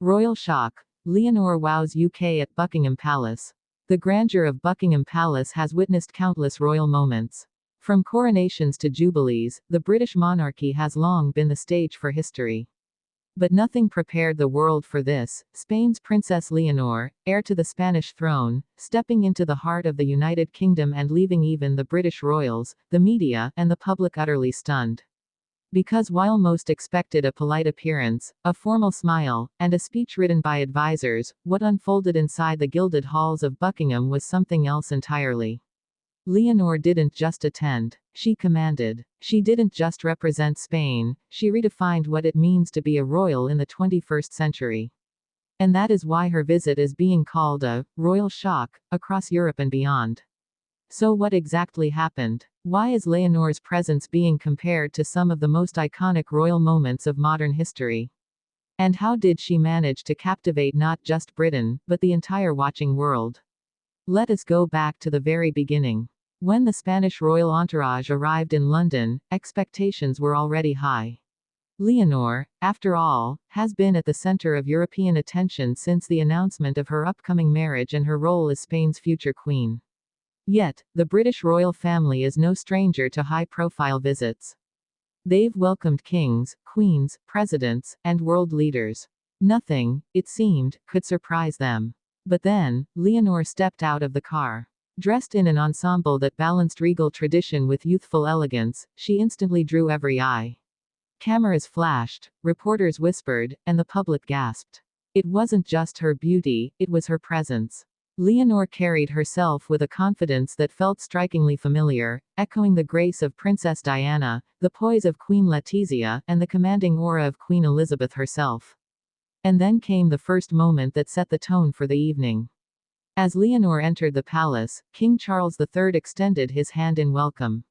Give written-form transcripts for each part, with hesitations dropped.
Royal shock. Leonor wows UK at Buckingham Palace. The grandeur of Buckingham Palace has witnessed countless royal moments. From coronations to jubilees, the British monarchy has long been the stage for history. But nothing prepared the world for this. Spain's Princess Leonor, heir to the Spanish throne, stepping into the heart of the United Kingdom and leaving even the British royals, the media, and the public utterly stunned. Because while most expected a polite appearance, a formal smile, and a speech written by advisors, what unfolded inside the gilded halls of Buckingham was something else entirely. Leonor didn't just attend. She commanded. She didn't just represent Spain, she redefined what it means to be a royal in the 21st century. And that is why her visit is being called a royal shock across Europe and beyond. So what exactly happened? Why is Leonor's presence being compared to some of the most iconic royal moments of modern history? And how did she manage to captivate not just Britain, but the entire watching world? Let us go back to the very beginning. When the Spanish royal entourage arrived in London, expectations were already high. Leonor, after all, has been at the center of European attention since the announcement of her upcoming marriage and her role as Spain's future queen. Yet, the British royal family is no stranger to high-profile visits. They've welcomed kings, queens, presidents, and world leaders. Nothing, it seemed, could surprise them. But then, Leonor stepped out of the car. Dressed in an ensemble that balanced regal tradition with youthful elegance, she instantly drew every eye. Cameras flashed, reporters whispered, and the public gasped. It wasn't just her beauty, it was her presence. Leonor carried herself with a confidence that felt strikingly familiar, echoing the grace of Princess Diana, the poise of Queen Letizia, and the commanding aura of Queen Elizabeth herself. And then came the first moment that set the tone for the evening. As Leonor entered the palace, King Charles III extended his hand in welcome.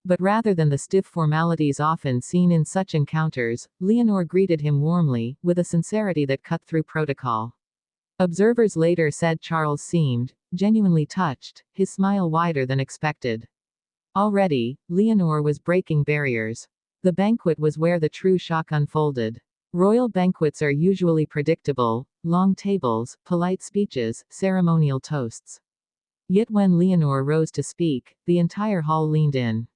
But rather than the stiff formalities often seen in such encounters, Leonor greeted him warmly, with a sincerity that cut through protocol. Observers later said Charles seemed genuinely touched, his smile wider than expected. Already, Leonor was breaking barriers. The banquet was where the true shock unfolded. Royal banquets are usually predictable: long tables, polite speeches, ceremonial toasts. Yet when Leonor rose to speak, the entire hall leaned in.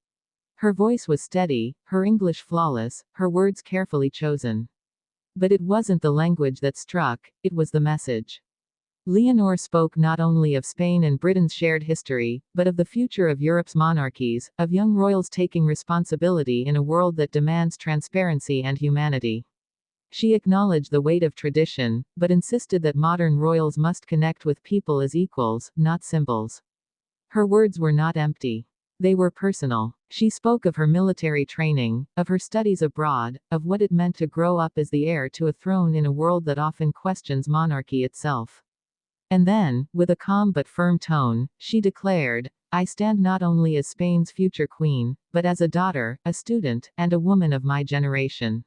Her voice was steady, her English flawless, her words carefully chosen. But it wasn't the language that struck, it was the message. Leonor spoke not only of Spain and Britain's shared history, but of the future of Europe's monarchies, of young royals taking responsibility in a world that demands transparency and humanity. She acknowledged the weight of tradition, but insisted that modern royals must connect with people as equals, not symbols. Her words were not empty. They were personal. She spoke of her military training, of her studies abroad, of what it meant to grow up as the heir to a throne in a world that often questions monarchy itself. And then, with a calm but firm tone, she declared, "I stand not only as Spain's future queen, but as a daughter, a student, and a woman of my generation.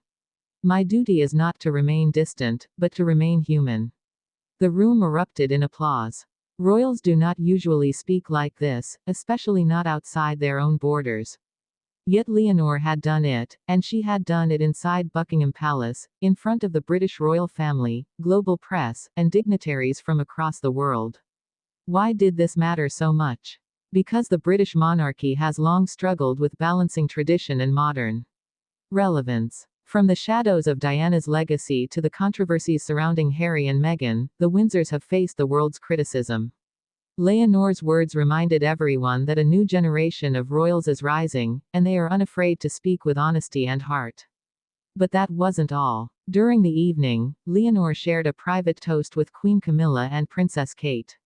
My duty is not to remain distant, but to remain human." The room erupted in applause. Royals do not usually speak like this, especially not outside their own borders. Yet Leonor had done it, and she had done it inside Buckingham Palace, in front of the British royal family, global press, and dignitaries from across the world. Why did this matter so much? Because the British monarchy has long struggled with balancing tradition and modern relevance. From the shadows of Diana's legacy to the controversies surrounding Harry and Meghan, the Windsors have faced the world's criticism. Leonor's words reminded everyone that a new generation of royals is rising, and they are unafraid to speak with honesty and heart. But that wasn't all. During the evening, Leonor shared a private toast with Queen Camilla and Princess Kate.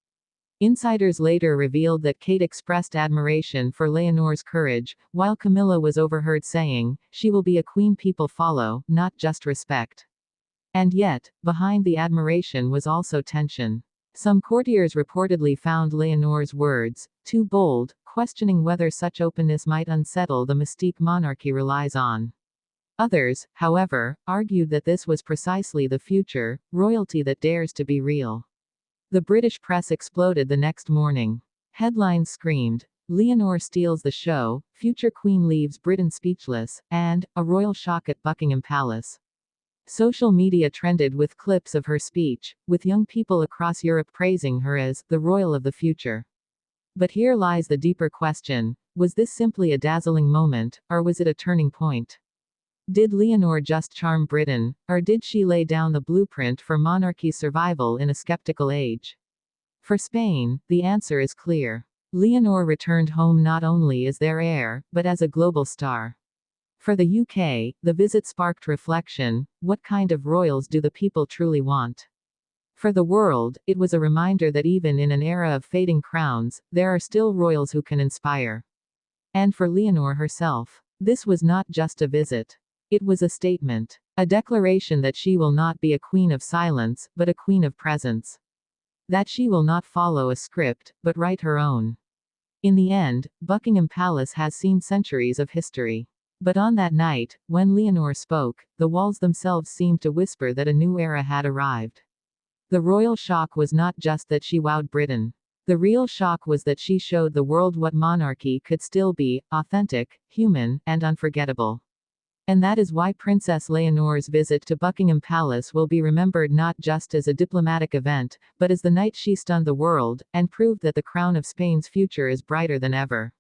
Insiders later revealed that Kate expressed admiration for Leonor's courage, while Camilla was overheard saying, "She will be a queen people follow, not just respect." And yet, behind the admiration was also tension. Some courtiers reportedly found Leonor's words too bold, questioning whether such openness might unsettle the mystique monarchy relies on. Others, however, argued that this was precisely the future royalty that dares to be real. The British press exploded the next morning. Headlines screamed, "Leonor steals the show," "Future Queen leaves Britain speechless," and "A royal shock at Buckingham Palace." Social media trended with clips of her speech, with young people across Europe praising her as the royal of the future. But here lies the deeper question: was this simply a dazzling moment, or was it a turning point? Did Leonor just charm Britain, or did she lay down the blueprint for monarchy's survival in a skeptical age? For Spain, the answer is clear. Leonor returned home not only as their heir, but as a global star. For the UK, the visit sparked reflection: what kind of royals do the people truly want? For the world, it was a reminder that even in an era of fading crowns, there are still royals who can inspire. And for Leonor herself, this was not just a visit. It was a statement. A declaration that she will not be a queen of silence, but a queen of presence. That she will not follow a script, but write her own. In the end, Buckingham Palace has seen centuries of history. But on that night, when Leonor spoke, the walls themselves seemed to whisper that a new era had arrived. The royal shock was not just that she wowed Britain. The real shock was that she showed the world what monarchy could still be: authentic, human, and unforgettable. And that is why Princess Leonor's visit to Buckingham Palace will be remembered not just as a diplomatic event, but as the night she stunned the world, and proved that the crown of Spain's future is brighter than ever.